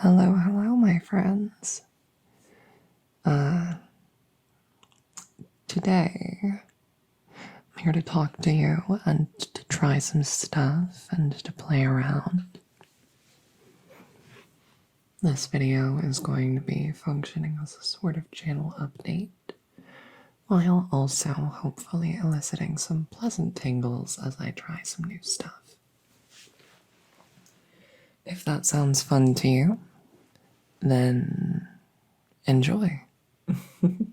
Hello, hello, my friends. Today, I'm here to talk to you and to try some stuff and to play around. This video is going to be functioning as a sort of channel update, while also hopefully eliciting some pleasant tingles as I try some new stuff. If that sounds fun to you, then enjoy. I think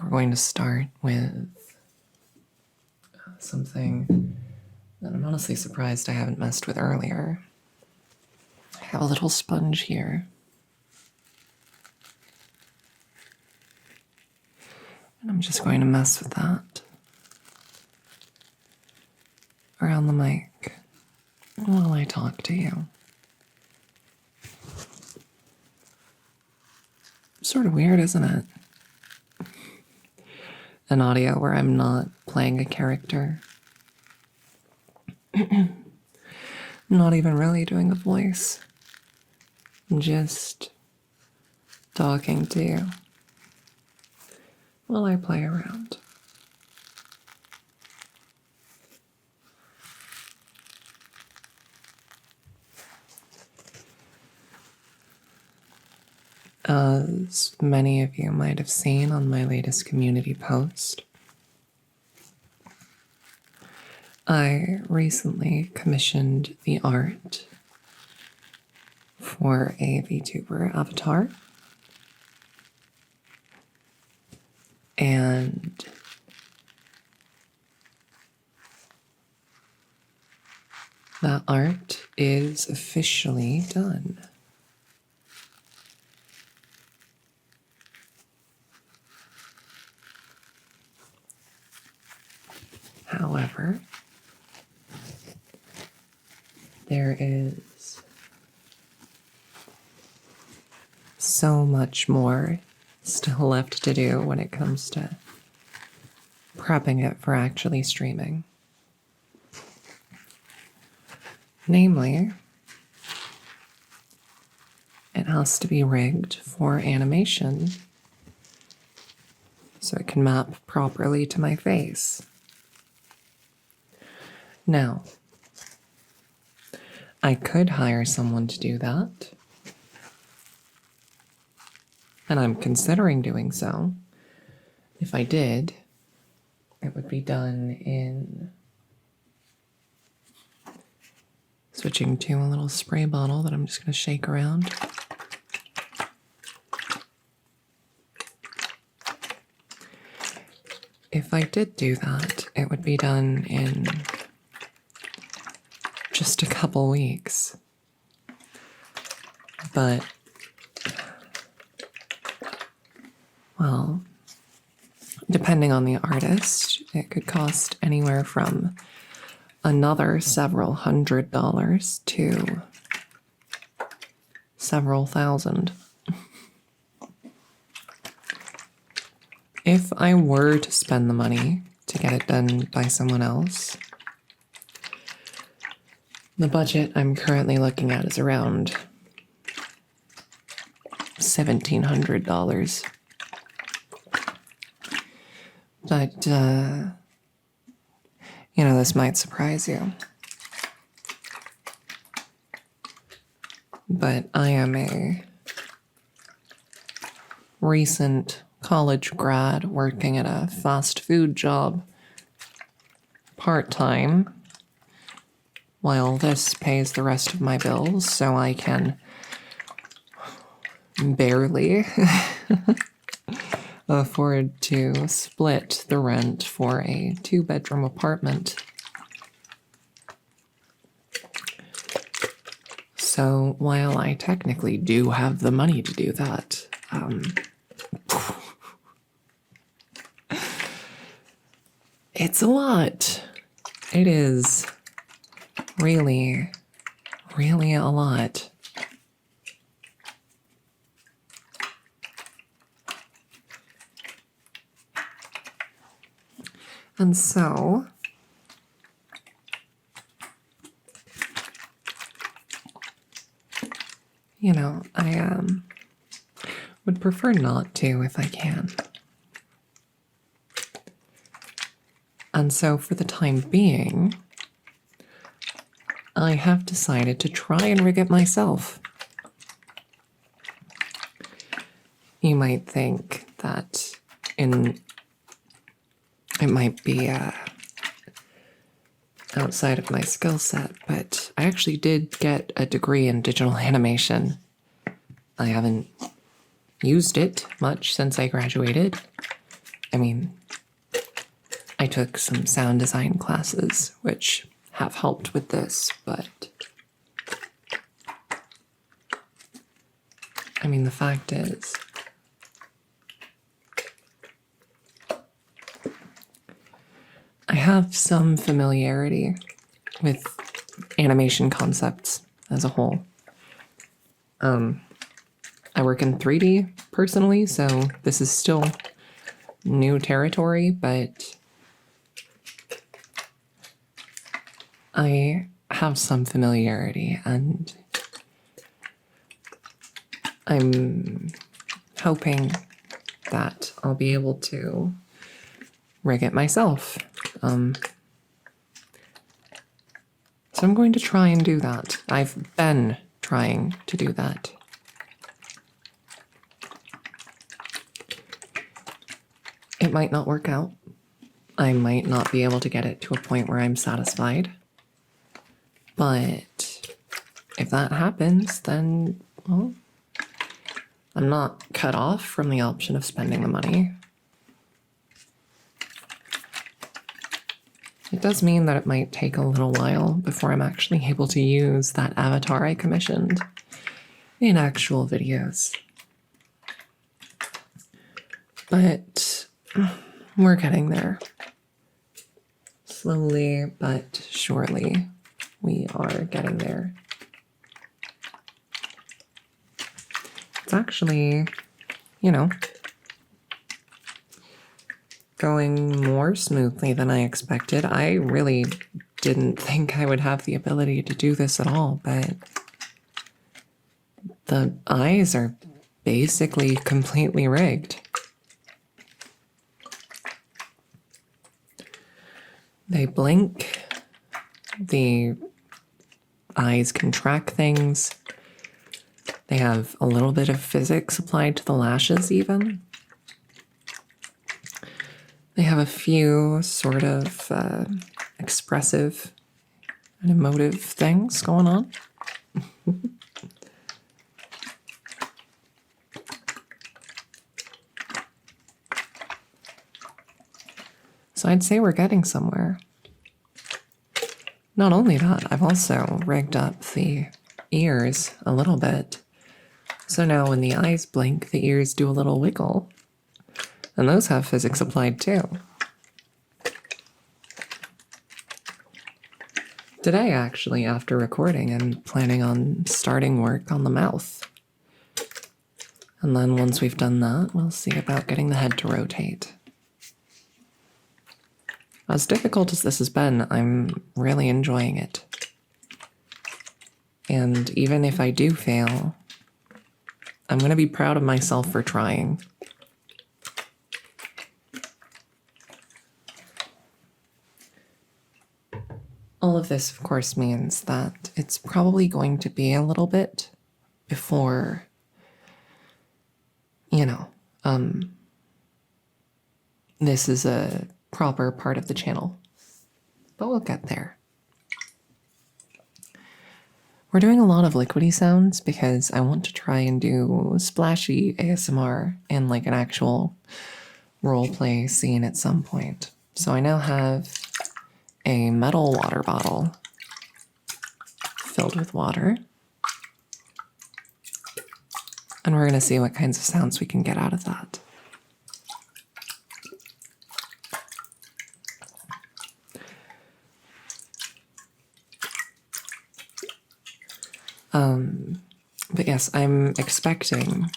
we're going to start with something that I'm honestly surprised I haven't messed with earlier. I have a little sponge here. And I'm just going to mess with that around the mic while I talk to you. Sort of weird, isn't it? An audio where I'm not playing a character. Not even really doing a voice. I'm just talking to you while I play around. As many of you might have seen on my latest community post, I recently commissioned the art for a VTuber avatar. And that art is officially done. However, there is so much more still left to do when it comes to prepping it for actually streaming. Namely, it has to be rigged for animation so it can map properly to my face. Now, I could hire someone to do that, and I'm considering doing so. If I did, it would be done in switching to a little spray bottle that I'm just going to shake around. If I did do that, it would be done in just a couple weeks. But, well, depending on the artist, it could cost anywhere from another several $100s to several thousand. If I were to spend the money to get it done by someone else, the budget I'm currently looking at is around $1,700. But, this might surprise you. But I am a recent college grad working at a fast food job part-time, while this pays the rest of my bills, so I can barely afford to split the rent for a 2-bedroom apartment. So while I technically do have the money to do that, it's a lot. It is really, really a lot. And so I would prefer not to if I can. And so for the time being, I have decided to try and rig it myself. You might think that it might be outside of my skill set, but I actually did get a degree in digital animation. I haven't used it much since I graduated. I mean, I took some sound design classes, which have helped with this, but I mean, the fact is, I have some familiarity with animation concepts as a whole. I work in 3D personally, so this is still new territory, but I have some familiarity, and I'm hoping that I'll be able to rig it myself. So I'm going to try and do that. I've been trying to do that. It might not work out. I might not be able to get it to a point where I'm satisfied. But if that happens, then, well, I'm not cut off from the option of spending the money. It does mean that it might take a little while before I'm actually able to use that avatar I commissioned in actual videos. But we're getting there. Slowly but surely, we are getting there. It's actually, going more smoothly than I expected. I really didn't think I would have the ability to do this at all, but the eyes are basically completely rigged. They blink, the eyes can track things, they have a little bit of physics applied to the lashes even. They have a few sort of expressive and emotive things going on. So I'd say we're getting somewhere. Not only that, I've also rigged up the ears a little bit. So now when the eyes blink, the ears do a little wiggle. And those have physics applied too. Today, actually, after recording, I'm planning on starting work on the mouth. And then once we've done that, we'll see about getting the head to rotate. As difficult as this has been, I'm really enjoying it. And even if I do fail, I'm going to be proud of myself for trying. All of this, of course, means that it's probably going to be a little bit before, this is a proper part of the channel. But we'll get there. We're doing a lot of liquidy sounds because I want to try and do splashy ASMR in like an actual roleplay scene at some point. So I now have a metal water bottle filled with water. And we're going to see what kinds of sounds we can get out of that. But yes, I'm expecting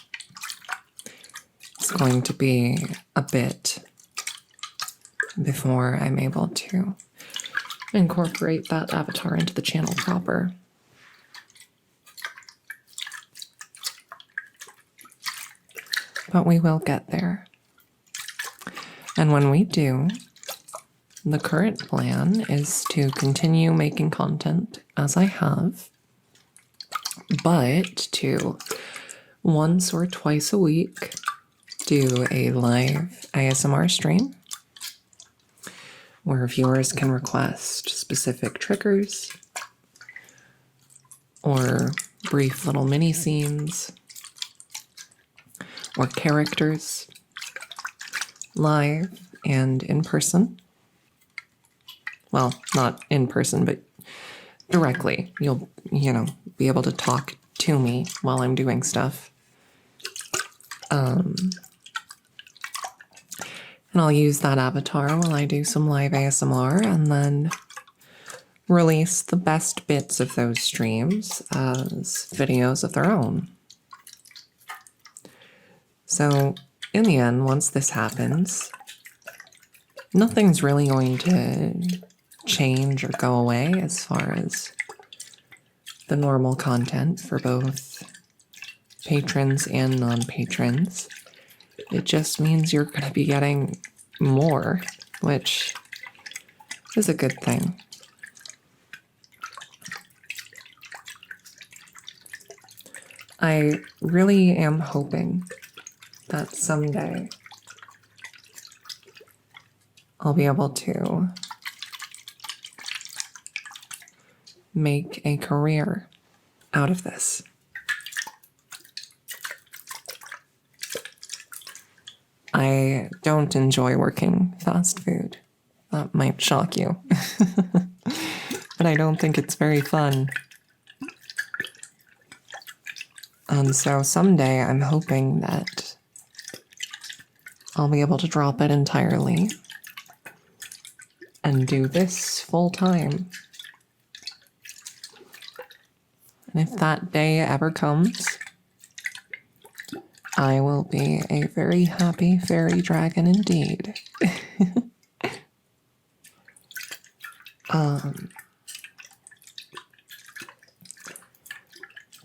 it's going to be a bit before I'm able to incorporate that avatar into the channel proper. but we will get there. And when we do, the current plan is to continue making content as I have, but to once or twice a week do a live ASMR stream where viewers can request specific triggers or brief little mini scenes or characters live and in person. Well, not in person, but directly. You'll, be able to talk to me while I'm doing stuff. And I'll use that avatar while I do some live ASMR and then release the best bits of those streams as videos of their own. So, in the end, once this happens, nothing's really going to change or go away as far as the normal content for both patrons and non-patrons. It just means you're going to be getting more, which is a good thing. I really am hoping that someday I'll be able to make a career out of this. I don't enjoy working fast food. That might shock you. But I don't think it's very fun. And so someday I'm hoping that I'll be able to drop it entirely and do this full time. And if that day ever comes, I will be a very happy fairy dragon indeed.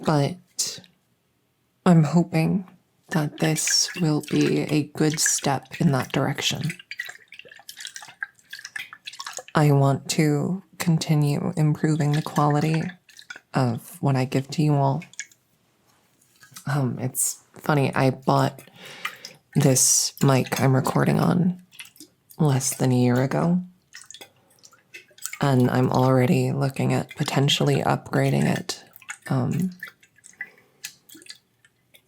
But I'm hoping that this will be a good step in that direction. I want to continue improving the quality of what I give to you all. It's funny, I bought this mic I'm recording on less than a year ago, and I'm already looking at potentially upgrading it.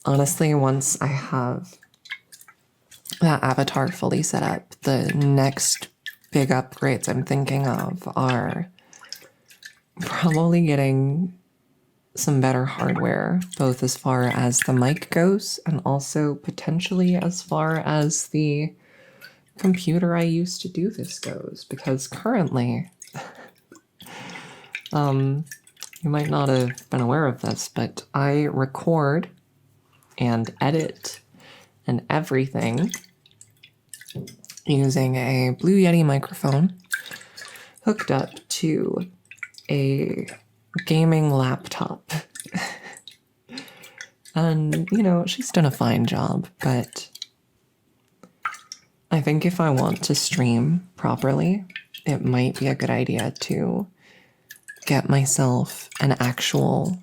Honestly, once I have that avatar fully set up, the next big upgrades I'm thinking of are probably getting some better hardware, both as far as the mic goes and also potentially as far as the computer I use to do this goes. Because currently, you might not have been aware of this, but I record and edit and everything using a Blue Yeti microphone hooked up to a gaming laptop. And, she's done a fine job, but I think if I want to stream properly, it might be a good idea to get myself an actual,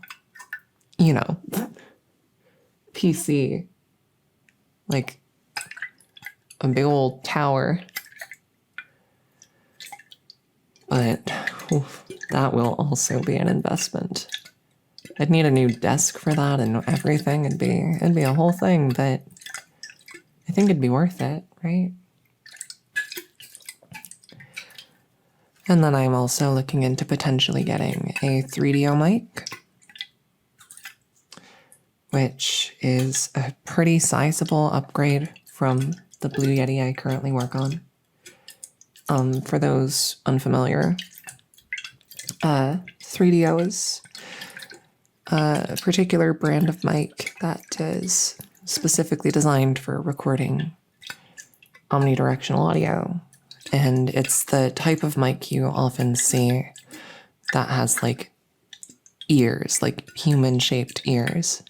PC, like a big old tower. But that will also be an investment. I'd need a new desk for that and everything. It'd be a whole thing, but I think it'd be worth it, right? And then I'm also looking into potentially getting a 3DO mic, which is a pretty sizable upgrade from the Blue Yeti I currently work on. For those unfamiliar, 3DO is a particular brand of mic that is specifically designed for recording omnidirectional audio. And it's the type of mic you often see that has ears, human-shaped ears.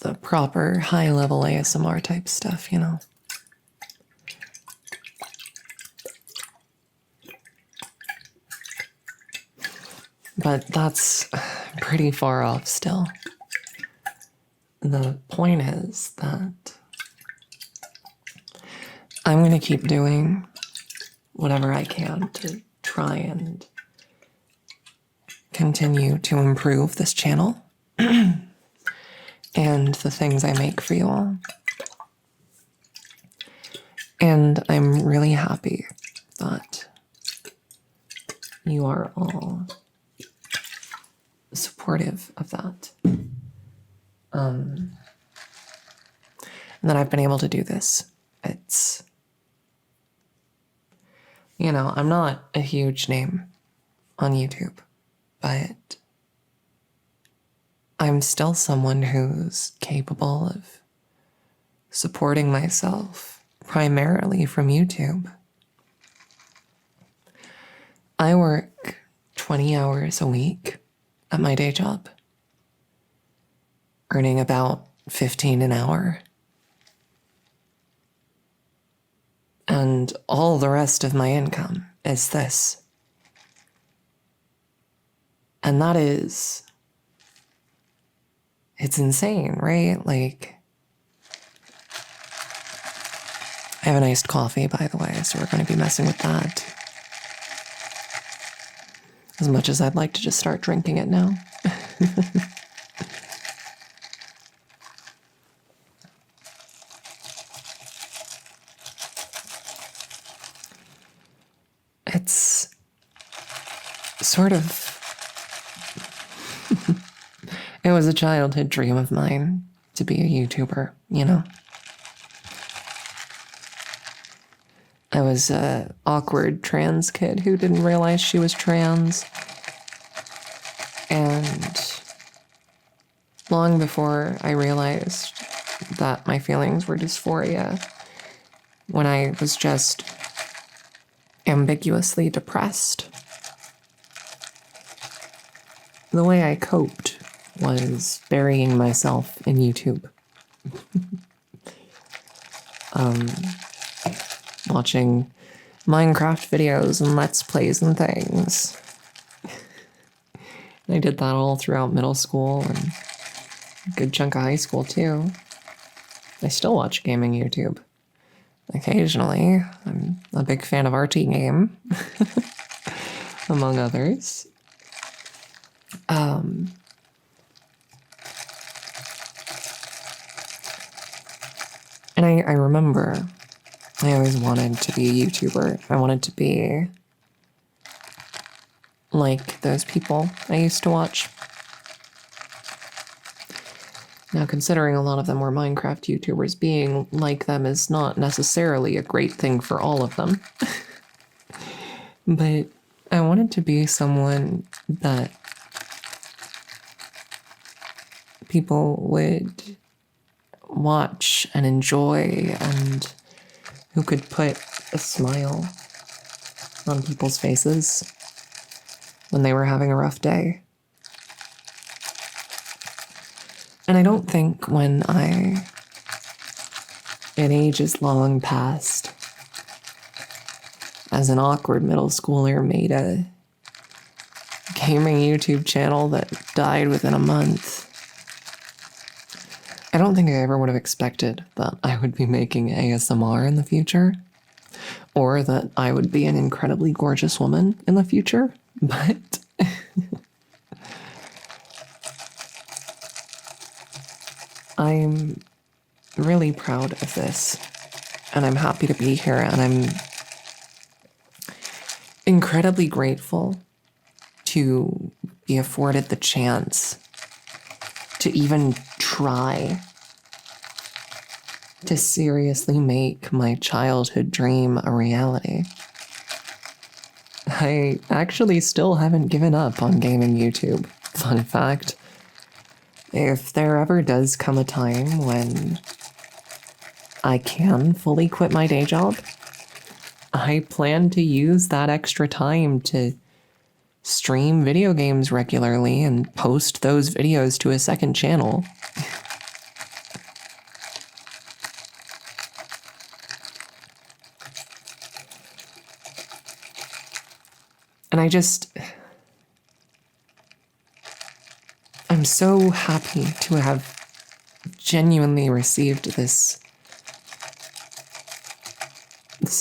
the proper high-level ASMR type stuff, you know? But that's pretty far off still. The point is that I'm going to keep doing whatever I can to try and continue to improve this channel and the things I make for you all. And I'm really happy that you are all supportive of that. And that I've been able to do this. It's, you know, I'm not a huge name on YouTube, but I'm still someone who's capable of supporting myself primarily from YouTube. I work 20 hours a week at my day job, earning about 15 an hour. And all the rest of my income is this. And that is, it's insane, right? Like, I have an iced coffee, by the way, so we're going to be messing with that. As much as I'd like to just start drinking it now. It's sort of... It was a childhood dream of mine to be a YouTuber, you know? I was an awkward trans kid who didn't realize she was trans. And long before I realized that my feelings were dysphoria, when I was just ambiguously depressed, the way I coped was burying myself in YouTube. Watching Minecraft videos and Let's Plays and things. I did that all throughout middle school and a good chunk of high school too. I still watch gaming YouTube. Occasionally. I'm a big fan of RT Game, among others. And I remember I always wanted to be a YouTuber. I wanted to be like those people I used to watch. Now, considering a lot of them were Minecraft YouTubers, being like them is not necessarily a great thing for all of them. But I wanted to be someone that people would watch and enjoy, and who could put a smile on people's faces when they were having a rough day. And I don't think when an age is long past, as an awkward middle schooler made a gaming YouTube channel that died within a month, I don't think I ever would have expected that I would be making ASMR in the future, or that I would be an incredibly gorgeous woman in the future, but I'm really proud of this, and I'm happy to be here, and I'm incredibly grateful to be afforded the chance to even try to seriously make my childhood dream a reality. I actually still haven't given up on gaming YouTube. Fun fact. If there ever does come a time when I can fully quit my day job, I plan to use that extra time to stream video games regularly and post those videos to a second channel. And I'm so happy to have genuinely received this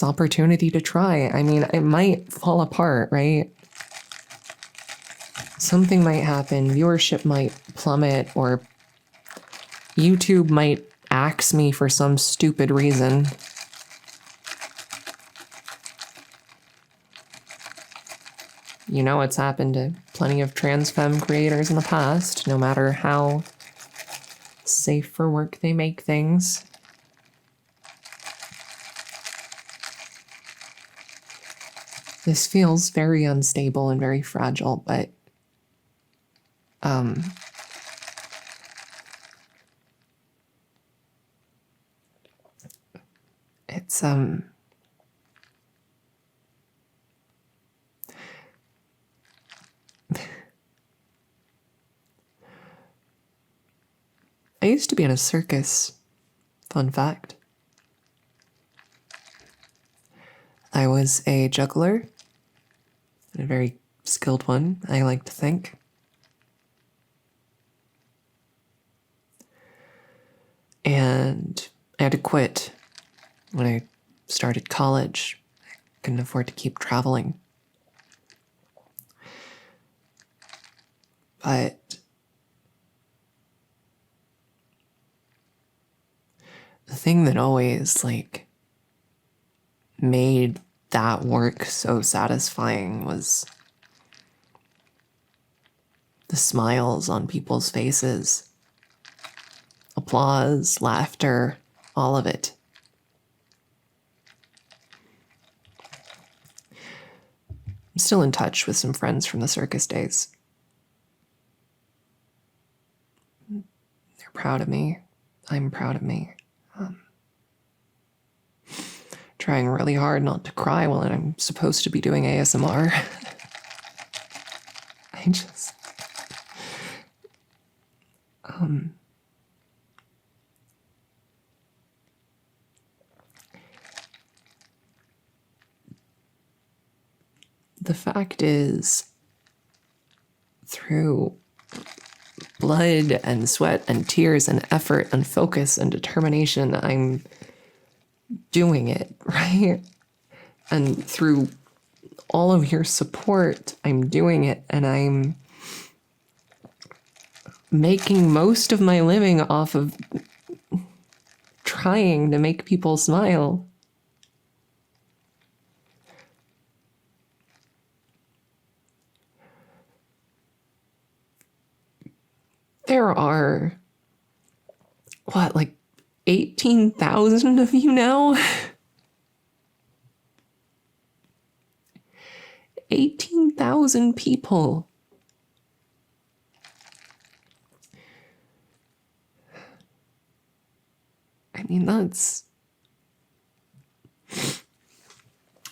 opportunity to try. I mean, it might fall apart, right? Something might happen, viewership might plummet, or YouTube might axe me for some stupid reason. You know, it's happened to plenty of trans femme creators in the past, no matter how safe for work they make things. This feels very unstable and very fragile, but it's I used to be in a circus. Fun fact. I was a juggler, a very skilled one, I like to think. And I had to quit when I started college. I couldn't afford to keep traveling. But the thing that always, made that work so satisfying was the smiles on people's faces. Applause, laughter, all of it. I'm still in touch with some friends from the circus days. They're proud of me. I'm proud of me. Trying really hard not to cry while I'm supposed to be doing ASMR. The fact is, through blood and sweat and tears and effort and focus and determination, I'm doing it, right? And through all of your support, I'm doing it, and I'm making most of my living off of trying to make people smile. There are, 18,000 of you now? 18,000 people. I mean, that's...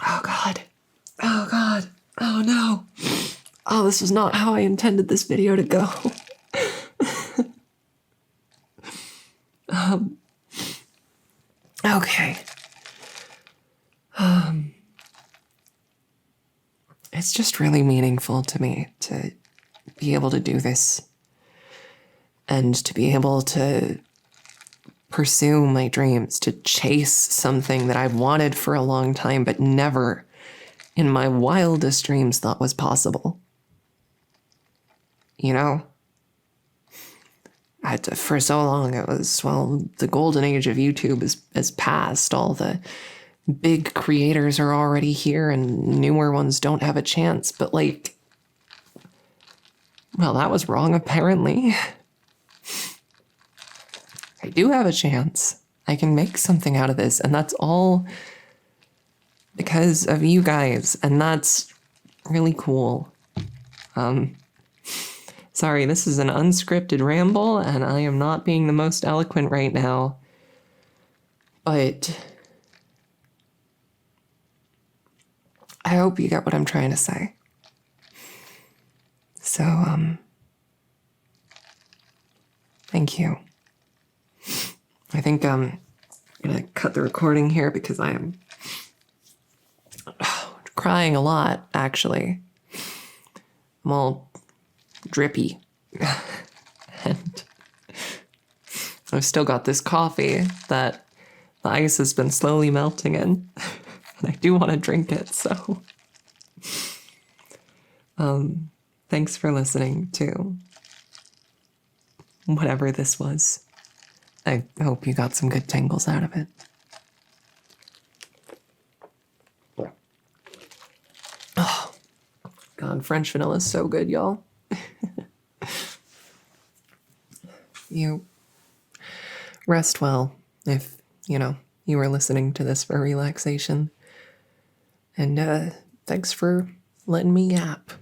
Oh, God. Oh, God. Oh, no. Oh, this was not how I intended this video to go. Okay. It's just really meaningful to me to be able to do this and to be able to pursue my dreams, to chase something that I've wanted for a long time, but never in my wildest dreams thought was possible. You know? For so long it was, the golden age of YouTube is past. All the big creators are already here and newer ones don't have a chance. But that was wrong apparently. I do have a chance. I can make something out of this, and that's all because of you guys, and that's really cool. Sorry, this is an unscripted ramble, and I am not being the most eloquent right now. But I hope you get what I'm trying to say. So, thank you. I think I'm gonna cut the recording here because I am crying a lot, actually. I'm all drippy. And I've still got this coffee that the ice has been slowly melting in. And I do want to drink it, so. Thanks for listening to whatever this was. I hope you got some good tingles out of it. Oh, God, French vanilla is so good, y'all. You rest well if, you were listening to this for relaxation. And thanks for letting me yap.